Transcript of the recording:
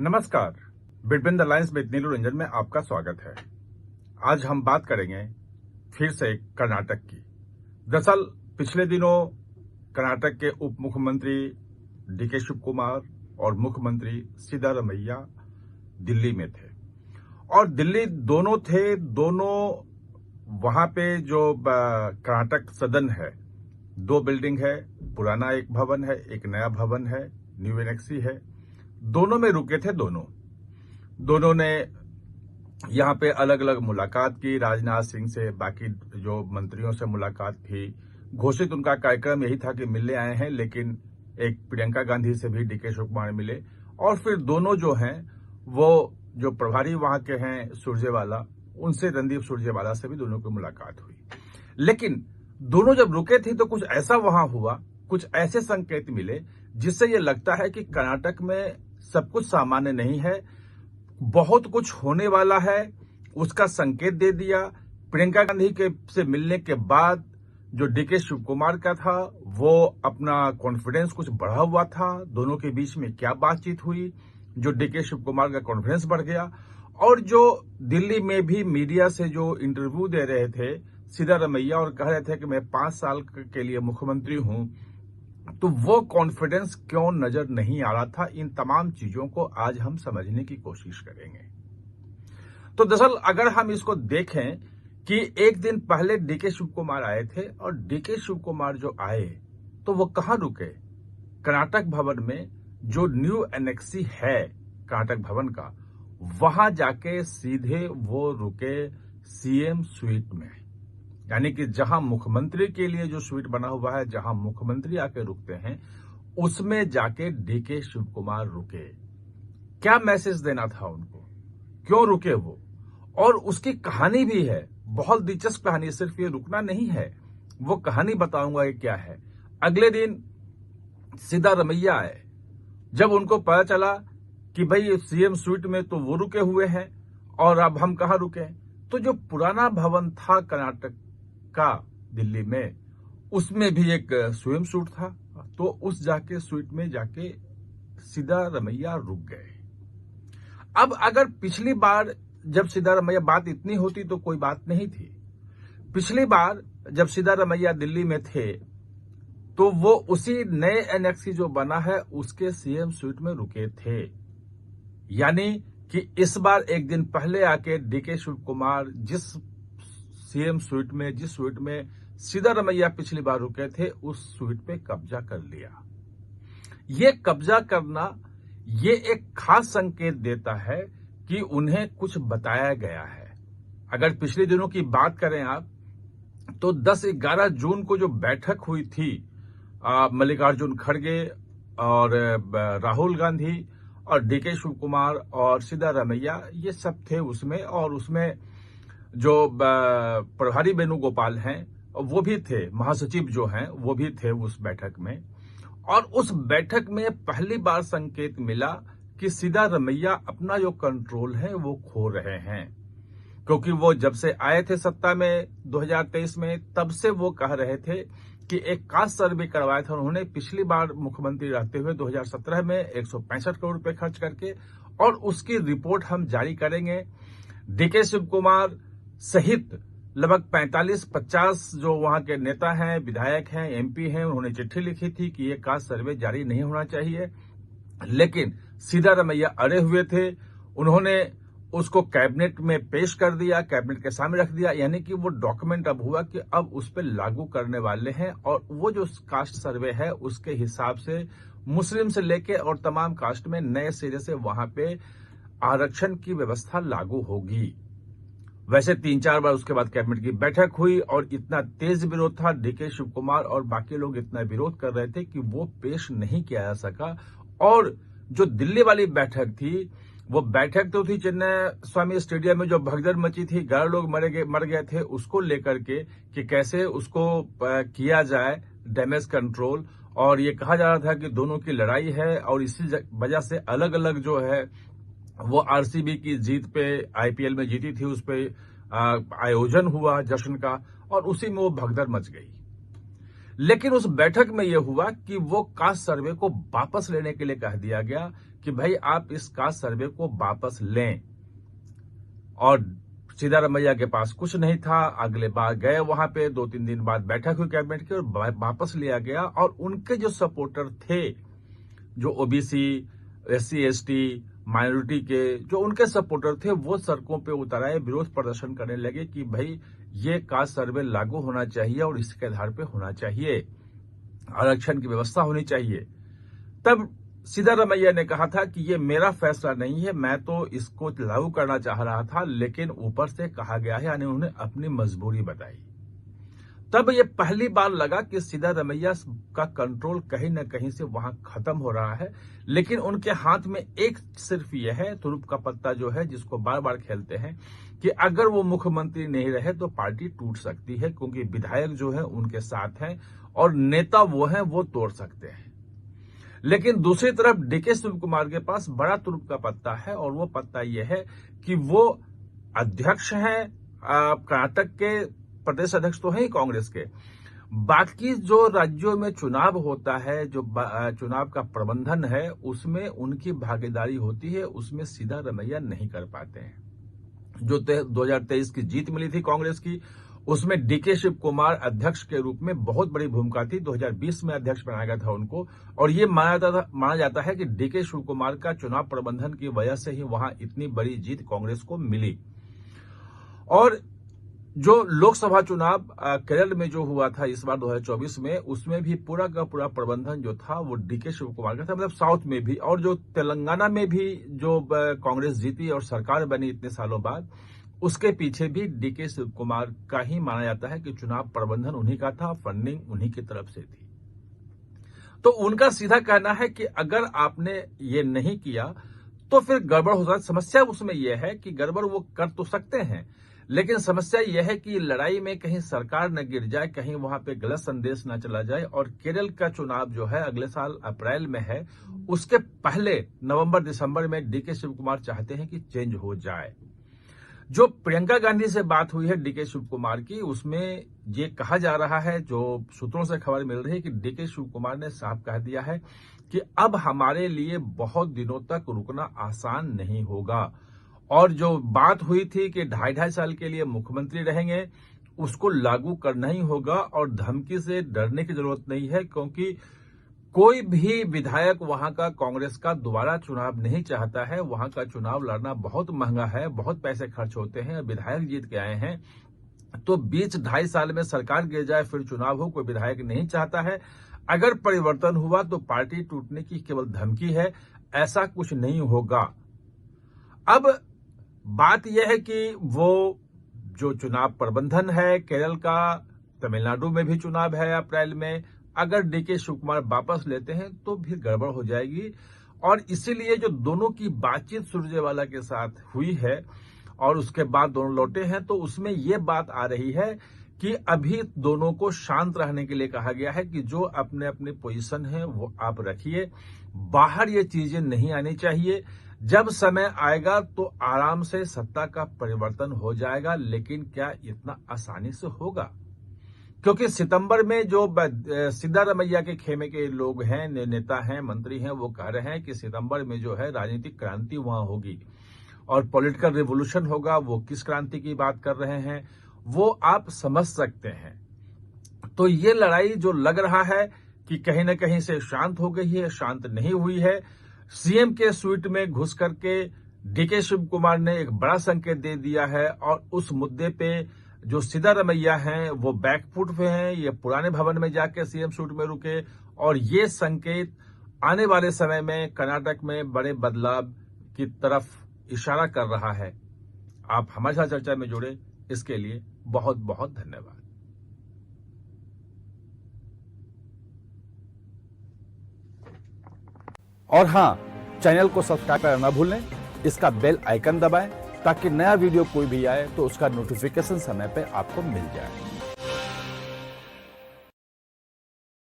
नमस्कार। Between the lines में नीलू रंजन में आपका स्वागत है। आज हम बात करेंगे फिर से कर्नाटक की। दरअसल पिछले दिनों कर्नाटक के उप मुख्यमंत्री डीके शिव कुमार और मुख्यमंत्री सिद्धारमैया दिल्ली में थे और दिल्ली दोनों थे। दोनों वहां पे जो कर्नाटक सदन है, दो बिल्डिंग है, पुराना एक भवन है, एक नया भवन है, न्यू एनेक्सी है, दोनों में रुके थे। दोनों ने यहां पे अलग अलग मुलाकात की, राजनाथ सिंह से, बाकी जो मंत्रियों से मुलाकात की। घोषित उनका कार्यक्रम यही था कि मिलने आए हैं, लेकिन एक प्रियंका गांधी से भी डीके शिव कुमार मिले और फिर दोनों जो हैं वो जो प्रभारी वहां के हैं सुरजेवाला, उनसे रणदीप सुरजेवाला से भी दोनों की मुलाकात हुई। लेकिन दोनों जब रुके थे तो कुछ ऐसा वहां हुआ, कुछ ऐसे संकेत मिले जिससे ये लगता है कि कर्नाटक में सब कुछ सामान्य नहीं है, बहुत कुछ होने वाला है। उसका संकेत दे दिया। प्रियंका गांधी के से मिलने के बाद जो डीके शिव कुमार का था वो अपना कॉन्फिडेंस कुछ बढ़ा हुआ था। दोनों के बीच में क्या बातचीत हुई जो डीके शिव कुमार का कॉन्फिडेंस बढ़ गया। और जो दिल्ली में भी मीडिया से जो इंटरव्यू दे रहे थे सिद्धारमैया और कह रहे थे कि मैं 5 साल के लिए मुख्यमंत्री हूं, तो वो कॉन्फिडेंस क्यों नजर नहीं आ रहा था, इन तमाम चीजों को आज हम समझने की कोशिश करेंगे। तो दरअसल अगर हम इसको देखें कि एक दिन पहले डीके शिव कुमार आए थे और डीके शिव कुमार जो आए तो वो कहां रुके? कर्नाटक भवन में, जो न्यू एनेक्सी है कर्नाटक भवन का, वहां जाके सीधे वो रुके सीएम स्वीट में, यानी कि जहां मुख्यमंत्री के लिए जो स्वीट बना हुआ है, जहां मुख्यमंत्री आके रुकते हैं, उसमें जाके डीके शिव कुमार रुके। क्या मैसेज देना था उनको, क्यों रुके वो? और उसकी कहानी भी है, बहुत दिलचस्प कहानी। सिर्फ ये रुकना नहीं है, वो कहानी बताऊंगा कि क्या है। अगले दिन सिद्धारमैया आए, जब उनको पता चला कि भाई सीएम स्वीट में तो वो रुके हुए हैं और अब हम कहां रुके, तो जो पुराना भवन था कर्नाटक का दिल्ली में, उसमें भी एक स्वयं सूट था, तो उस जाके स्वीट में जाके सिद्धारमैया रुक गए। अब अगर पिछली बार जब सिद्धारमैया, बात इतनी होती तो कोई बात नहीं थी, पिछली बार जब सिद्धारमैया दिल्ली में थे तो वो उसी नए एनेक्सी जो बना है उसके सीएम स्वीट में रुके थे। यानी कि इस बार एक दिन पहले आके डीके शिव कुमार जिस सीएम स्वीट में, जिस स्वीट में सिद्धारमैया पिछली बार रुके थे, उस स्वीट पे कब्जा कर लिया। ये कब्जा करना ये एक खास संकेत देता है कि उन्हें कुछ बताया गया है। अगर पिछले दिनों की बात करें आप, तो 10-11 जून को जो बैठक हुई थी मल्लिकार्जुन खड़गे और राहुल गांधी और डीके शिव कुमार और सिद्धारमैया, ये सब थे उसमें। और उसमें जो प्रभारी वेणुगोपाल हैं वो भी थे, महासचिव जो हैं वो भी थे उस बैठक में। और उस बैठक में पहली बार संकेत मिला कि सिद्धारमैया अपना जो कंट्रोल है वो खो रहे हैं, क्योंकि वो जब से आए थे सत्ता में 2023 में, तब से वो कह रहे थे कि एक कास्ट सर्वे करवाया था उन्होंने पिछली बार मुख्यमंत्री रहते हुए 2017 में 165 करोड़ रुपए खर्च करके, और उसकी रिपोर्ट हम जारी करेंगे। डीके शिव कुमार सहित लगभग 45-50 जो वहां के नेता हैं, विधायक हैं, एमपी हैं, उन्होंने चिट्ठी लिखी थी कि ये कास्ट सर्वे जारी नहीं होना चाहिए, लेकिन सिद्धारमैया अड़े हुए थे। उन्होंने उसको कैबिनेट में पेश कर दिया, कैबिनेट के सामने रख दिया, यानी कि वो डॉक्यूमेंट अब हुआ कि अब उस पर लागू करने वाले हैं। और वो जो कास्ट सर्वे है उसके हिसाब से मुस्लिम से लेके और तमाम कास्ट में नए सिरे से वहां पे आरक्षण की व्यवस्था लागू होगी। वैसे 3-4 बार उसके बाद कैबिनेट की बैठक हुई और इतना तेज विरोध था, डीके शिव कुमार और बाकी लोग इतना विरोध कर रहे थे कि वो पेश नहीं किया जा सका। और जो दिल्ली वाली बैठक थी, वो बैठक तो थी चेन्नई स्वामी स्टेडियम में, जो भगदड़ मची थी, 11 लोग मर गए थे, उसको लेकर के कि कैसे उसको किया जाए डैमेज कंट्रोल। और ये कहा जा रहा था कि दोनों की लड़ाई है और इसी वजह से अलग अलग जो है वो आरसीबी की जीत पे, आईपीएल में जीती थी, उस पे आयोजन हुआ जश्न का, और उसी में वो भगदड़ मच गई। लेकिन उस बैठक में यह हुआ कि वो कास्ट सर्वे को वापस लेने के लिए कह दिया गया कि भाई आप इस कास्ट सर्वे को वापस लें। और सिद्धारमैया के पास कुछ नहीं था। अगले बार गए वहां पे, 2-3 दिन बाद बैठक हुई कैबिनेट की और वापस लिया गया। और उनके जो सपोर्टर थे, जो ओबीसी, SC ST, माइनॉरिटी के जो उनके सपोर्टर थे, वो सड़कों पे उतर आए, विरोध प्रदर्शन करने लगे कि भाई ये कास्ट सर्वे लागू होना चाहिए और इसके आधार पे होना चाहिए, आरक्षण की व्यवस्था होनी चाहिए। तब सिद्धारमैया ने कहा था कि ये मेरा फैसला नहीं है, मैं तो इसको लागू करना चाह रहा था, लेकिन ऊपर से कहा गया है, यानी उन्होंने अपनी मजबूरी बताई। तब ये पहली बार लगा कि सिद्धारमैया का कंट्रोल कहीं ना कहीं से वहां खत्म हो रहा है। लेकिन उनके हाथ में एक सिर्फ यह है, तुरुप का पत्ता जो है, जिसको बार बार खेलते हैं कि अगर वो मुख्यमंत्री नहीं रहे तो पार्टी टूट सकती है, क्योंकि विधायक जो है उनके साथ हैं और नेता वो हैं, वो तोड़ सकते हैं। लेकिन दूसरी तरफ डीके शिव कुमार के पास बड़ा तुरुप का पत्ता है, और वो पत्ता यह है कि वो अध्यक्ष हैं कर्नाटक के, प्रदेश अध्यक्ष तो है ही कांग्रेस के। बाकी जो राज्यों में चुनाव होता है, जो चुनाव का प्रबंधन है, उसमें उनकी भागीदारी होती है, उसमें सिद्धारमैया नहीं कर पाते हैं। जो 2023 की जीत मिली थी कांग्रेस की, उसमें डीके शिव कुमार अध्यक्ष के रूप में बहुत बड़ी भूमिका थी। 2020 में अध्यक्ष बनाया गया था उनको, और ये माना जाता है कि डीके शिव कुमार का चुनाव प्रबंधन की वजह से ही वहां इतनी बड़ी जीत कांग्रेस को मिली। और जो लोकसभा चुनाव केरल में जो हुआ था इस बार 2024 में, उसमें भी पूरा का पूरा प्रबंधन जो था वो डीके शिव कुमार का था, मतलब साउथ में भी। और जो तेलंगाना में भी जो कांग्रेस जीती और सरकार बनी इतने सालों बाद, उसके पीछे भी डीके शिव कुमार का ही माना जाता है कि चुनाव प्रबंधन उन्हीं का था, फंडिंग उन्हीं की तरफ से थी। तो उनका सीधा कहना है कि अगर आपने ये नहीं किया तो फिर गड़बड़ हो सकती। समस्या उसमें यह है कि गड़बड़ वो कर तो सकते हैं, लेकिन समस्या यह है कि लड़ाई में कहीं सरकार न गिर जाए, कहीं वहां पे गलत संदेश न चला जाए। और केरल का चुनाव जो है अगले साल अप्रैल में है, उसके पहले नवंबर-दिसंबर में डीके शिव कुमार चाहते हैं कि चेंज हो जाए। जो प्रियंका गांधी से बात हुई है डीके शिव कुमार की, उसमें ये कहा जा रहा है, जो सूत्रों से खबर मिल रही है, कि डीके शिव कुमार ने साफ कह दिया है कि अब हमारे लिए बहुत दिनों तक रुकना आसान नहीं होगा। और जो बात हुई थी कि 2.5 साल के लिए मुख्यमंत्री रहेंगे, उसको लागू करना ही होगा। और धमकी से डरने की जरूरत नहीं है, क्योंकि कोई भी विधायक वहां का कांग्रेस का दोबारा चुनाव नहीं चाहता है। वहां का चुनाव लड़ना बहुत महंगा है, बहुत पैसे खर्च होते हैं। विधायक जीत के आए हैं, तो बीच 2.5 साल में सरकार गिर जाए फिर चुनाव हो, कोई विधायक नहीं चाहता है। अगर परिवर्तन हुआ तो पार्टी टूटने की केवल धमकी है, ऐसा कुछ नहीं होगा। अब बात यह है कि वो जो चुनाव प्रबंधन है केरल का, तमिलनाडु में भी चुनाव है अप्रैल में, अगर डीके शिव कुमार वापस लेते हैं तो भी गड़बड़ हो जाएगी। और इसीलिए जो दोनों की बातचीत सुरजेवाला के साथ हुई है और उसके बाद दोनों लौटे हैं, तो उसमें ये बात आ रही है कि अभी दोनों को शांत रहने के लिए कहा गया है कि जो अपने अपने पोजीशन है वो आप रखिए, बाहर ये चीजें नहीं आनी चाहिए। जब समय आएगा तो आराम से सत्ता का परिवर्तन हो जाएगा, लेकिन क्या इतना आसानी से होगा? क्योंकि सितंबर में जो सिद्धारमैया के खेमे के लोग हैं, नेता हैं, मंत्री हैं, वो कह रहे हैं कि सितंबर में जो है राजनीतिक क्रांति वहां होगी और पॉलिटिकल रिवोल्यूशन होगा। वो किस क्रांति की बात कर रहे हैं वो आप समझ सकते हैं। तो ये लड़ाई जो लग रहा है कि कहीं ना कहीं से शांत हो गई है, शांत नहीं हुई है। सीएम के स्वीट में घुस करके डीके शिव कुमार ने एक बड़ा संकेत दे दिया है, और उस मुद्दे पे जो सिद्धारमैया हैं वो बैकफुट पे हैं। ये पुराने भवन में जाकर सीएम सूट में रुके, और ये संकेत आने वाले समय में कर्नाटक में बड़े बदलाव की तरफ इशारा कर रहा है। आप हमारे साथ चर्चा में जुड़े, इसके लिए बहुत बहुत धन्यवाद। और हाँ, चैनल को सब्सक्राइब करना ना भूलें, इसका बेल आइकन दबाएं ताकि नया वीडियो कोई भी आए तो उसका नोटिफिकेशन समय पे आपको मिल जाए।